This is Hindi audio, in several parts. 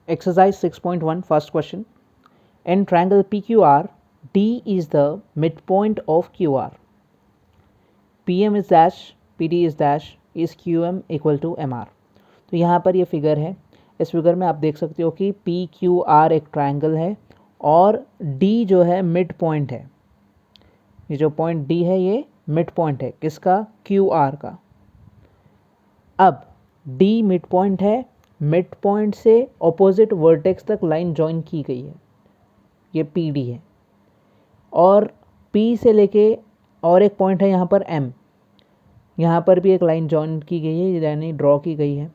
Exercise 6.1, first question. In triangle PQR, D is the midpoint of QR. PM is dash, PD is dash, is QM equal to MR. तो यहाँ पर ये फिगर है. इस फिगर में आप देख सकते हो कि PQR एक ट्रायंगल है और D जो है मिड पॉइंट है. ये जो पॉइंट D है ये मिड पॉइंट है किसका? QR का. अब D मिड पॉइंट है, मिड पॉइंट से ऑपोजिट वर्टेक्स तक लाइन जॉइन की गई है, ये PD है. और P से लेके और एक पॉइंट है यहाँ पर M, यहाँ पर भी एक लाइन जॉइन की गई है यानी ड्रॉ की गई है.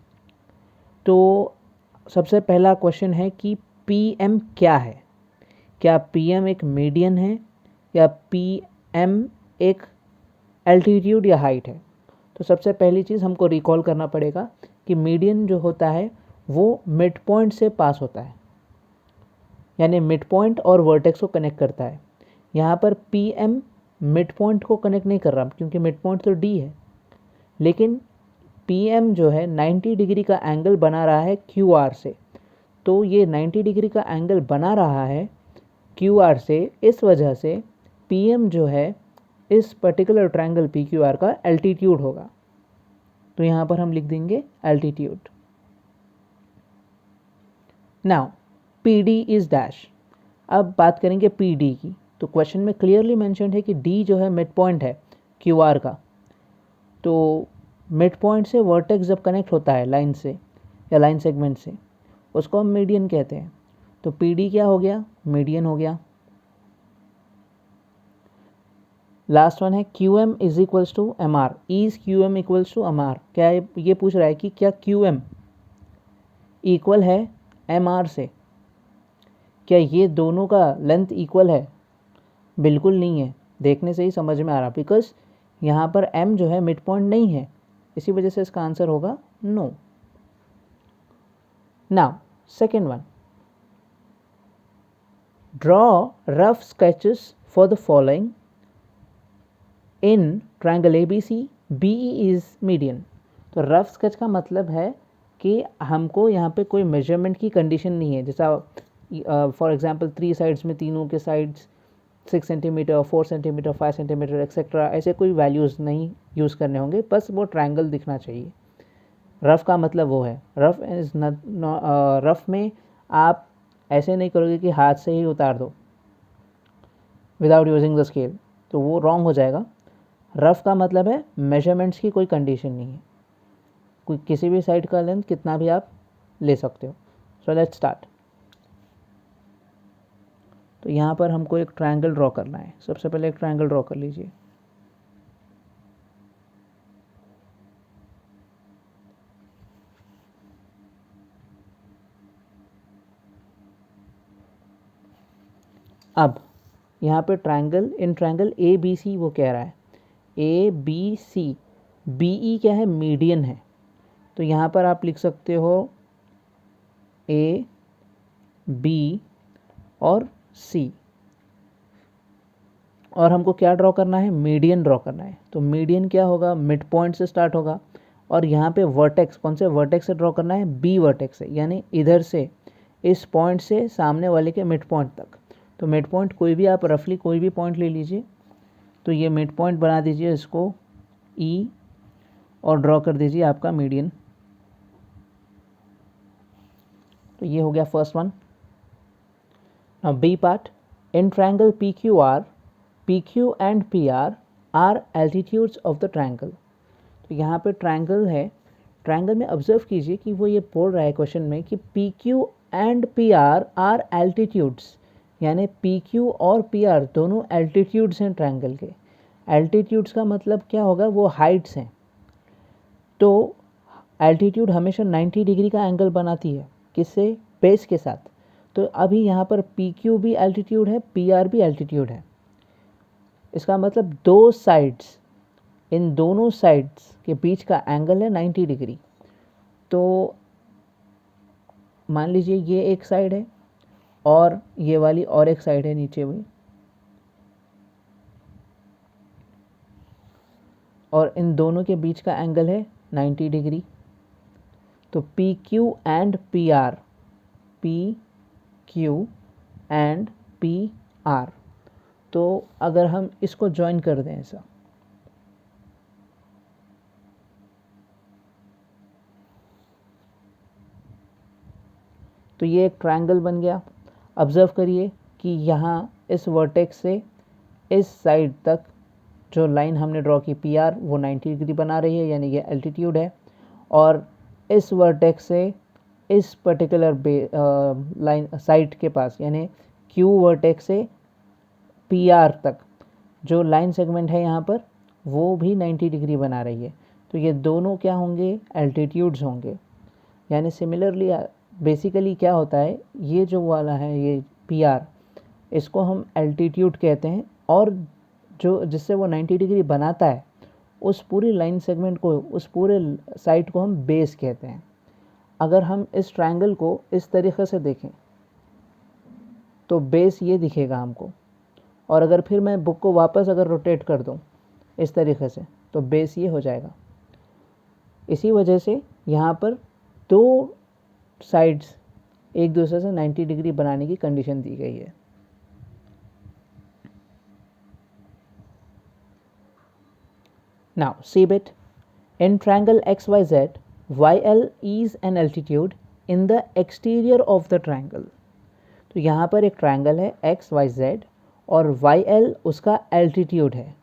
तो सबसे पहला क्वेश्चन है कि PM क्या है? क्या PM एक मीडियन है या PM एक एल्टीट्यूड या हाइट है? तो सबसे पहली चीज़ हमको रिकॉल करना पड़ेगा कि मीडियन जो होता है वो मिड पॉइंट से पास होता है, यानी मिड पॉइंट और वर्टेक्स को कनेक्ट करता है. यहाँ पर PM मिड पॉइंट को कनेक्ट नहीं कर रहा क्योंकि मिड पॉइंट तो D है, लेकिन PM जो है 90 डिग्री का एंगल बना रहा है QR से. तो ये 90 डिग्री का एंगल बना रहा है QR से, इस वजह से PM जो है इस पर्टिकुलर ट्रायंगल PQR का एल्टीट्यूड होगा. तो यहाँ पर हम लिख देंगे altitude. Now PD is dash. अब बात करेंगे PD की. तो क्वेश्चन में क्लियरली मेंशन्ड है कि D जो है मिड पॉइंट है QR का. तो मिड पॉइंट से वर्टेक्स जब कनेक्ट होता है लाइन से या लाइन सेगमेंट से, उसको हम मीडियन कहते हैं. तो PD क्या हो गया? मीडियन हो गया. लास्ट वन है QM is equals to MR. Is QM equals to MR. क्या ये पूछ रहा है कि क्या QM इक्वल है MR से? क्या ये दोनों का लेंथ इक्वल है? बिल्कुल नहीं है. देखने से ही समझ में आ रहा, बिकॉज यहाँ पर M जो है मिड पॉइंट नहीं है, इसी वजह से इसका आंसर होगा no. Now second one, draw rough sketches for the following. In triangle ABC BE is median. तो रफ स्केच का मतलब है कि हमको यहाँ पे कोई मेजरमेंट की कंडीशन नहीं है. जैसा फॉर एग्जांपल 3 साइड्स में तीनों के sides 6 centimetre, 4 centimetre, 5 centimetre etcetera, ऐसे कोई वैल्यूज़ नहीं यूज़ करने होंगे, बस वो ट्रायंगल दिखना चाहिए. रफ़ का मतलब वो है. रफ़ इज रफ़ में आप ऐसे नहीं करोगे कि हाथ से ही उतार दो विदाउट यूजिंग द स्केल, तो वो रॉन्ग हो जाएगा. रफ़ का मतलब है मेजरमेंट्स की कोई कंडीशन नहीं है, कोई किसी भी साइड का लेंथ कितना भी आप ले सकते हो. So let's start. तो यहाँ पर हमको एक ट्रायंगल ड्रॉ करना है. सबसे पहले एक ट्रायंगल ड्रॉ कर लीजिए. अब यहाँ पे ट्रायंगल, इन ट्रायंगल ABC वो कह रहा है ABC. BE क्या है? मीडियन है. तो यहाँ पर आप लिख सकते हो A, B और C. और हमको क्या ड्रॉ करना है? मीडियन ड्रॉ करना है. तो मीडियन क्या होगा? मिड पॉइंट से स्टार्ट होगा. और यहाँ पे वर्टेक्स, कौन से वर्टेक्स से ड्रॉ करना है? B वर्टेक्स से, यानी इधर से इस पॉइंट से सामने वाले के मिड पॉइंट तक. तो मिड पॉइंट कोई भी आप रफली कोई भी पॉइंट ले लीजिए. तो ये मिड पॉइंट बना दीजिए इसको E और ड्रॉ कर दीजिए आपका मीडियन. तो ये हो गया first one. Now B part. In triangle PQR, PQ and PR are altitudes of the triangle. तो यहाँ पे ट्रायंगल है. ट्रायंगल में ऑब्जर्व कीजिए कि वो ये बोल रहा है क्वेश्चन में कि PQ and PR are altitudes, यानी PQ और PR दोनों एल्टीट्यूड्स हैं ट्रायंगल के. एल्टीट्यूड्स का मतलब क्या होगा? वो हाइट्स हैं. तो एल्टीट्यूड हमेशा 90 डिग्री का एंगल बनाती है. किससे? बेस के साथ. तो अभी यहाँ पर PQ भी एल्टीट्यूड है, PR भी एल्टीट्यूड है. इसका मतलब दो साइड्स, इन दोनों साइड्स के बीच का एंगल है 90 डिग्री. तो मान लीजिए ये एक साइड है और ये वाली और एक साइड है नीचे हुई, और इन दोनों के बीच का एंगल है 90 डिग्री. तो PQ and PR P Q and P R. तो अगर हम इसको ज्वाइन कर दें ऐसा, तो ये एक ट्रायंगल बन गया। ऑब्जर्व करिए कि यहाँ इस वर्टेक्स से इस साइड तक जो लाइन हमने ड्रॉ की पी आर वो 90 डिग्री बना रही है, यानी ये एल्टीट्यूड है। और इस वर्टेक्स से इस पर्टिकुलर लाइन साइड के पास यानी क्यू वर्टेक्स से पी आर तक जो लाइन सेगमेंट है यहाँ पर वो भी 90 डिग्री बना रही है। तो ये दोनों क्या होंगे, एल्टीट्यूड्स होंगे। यानी सिमिलरली बेसिकली क्या होता है, ये जो वाला है ये पी आर, इसको हम एल्टीट्यूड कहते हैं, और जो जिससे वो 90 डिग्री बनाता है उस पूरी लाइन सेगमेंट को, उस पूरे साइड को हम बेस कहते हैं। अगर हम इस ट्रायंगल को इस तरीके से देखें तो बेस ये दिखेगा हमको, और अगर फिर मैं बुक को वापस अगर रोटेट कर दूं इस तरीके से तो बेस ये हो जाएगा। इसी वजह से यहाँ पर दो साइड्स एक दूसरे से 90 डिग्री बनाने की कंडीशन दी गई है। Now see bit, in triangle XYZ, YL is an altitude in the exterior of the triangle। तो यहाँ पर एक ट्रायंगल है XYZ और YL उसका एल्टीट्यूड है,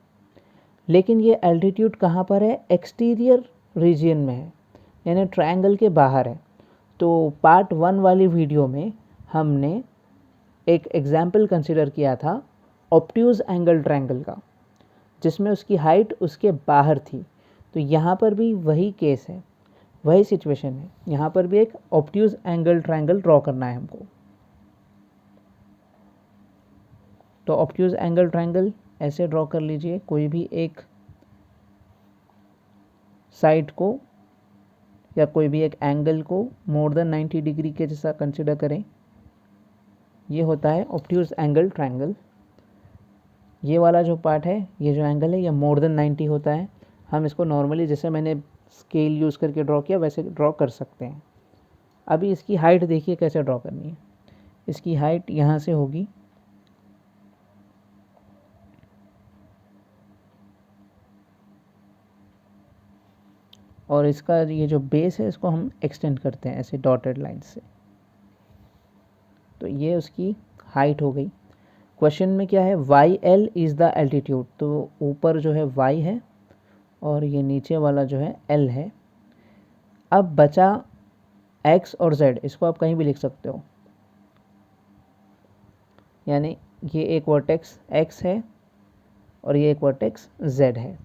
लेकिन ये एल्टीट्यूड कहाँ पर है, एक्सटीरियर रीजन में है, यानी ट्रायंगल के बाहर है। तो पार्ट 1 वाली वीडियो में हमने एक एग्जाम्पल कंसिडर किया था ऑब्ट्यूज एंगल ट्रायंगल का, जिसमें उसकी हाइट उसके बाहर थी। तो यहाँ पर भी वही केस है, वही सिचुएशन है। यहाँ पर भी एक ऑब्ट्यूज एंगल ट्रायंगल ड्रॉ करना है हमको। तो ऑब्ट्यूज एंगल ट्रायंगल ऐसे ड्रॉ कर लीजिए, कोई भी एक साइड को या कोई भी एक एंगल को मोर देन 90 डिग्री के जैसा कंसिडर करें। ये होता है ऑब्ट्यूज एंगल ट्रायंगल। ये वाला जो पार्ट है, ये जो एंगल है, ये मोर देन 90 होता है। हम इसको नॉर्मली जैसे मैंने स्केल यूज़ करके ड्रॉ किया वैसे ड्रॉ कर सकते हैं। अभी इसकी हाइट देखिए कैसे ड्रॉ करनी है। इसकी हाइट यहाँ से होगी, और इसका ये जो बेस है इसको हम एक्सटेंड करते हैं ऐसे डॉटेड लाइन से। तो ये उसकी हाइट हो गई। क्वेश्चन में क्या है, Y L is the altitude. तो ऊपर जो है वाई है और ये नीचे वाला जो है एल है। अब बचा एक्स और जेड, इसको आप कहीं भी लिख सकते हो, यानी ये एक वर्टेक्स एक्स है और ये एक वर्टेक्स जेड है।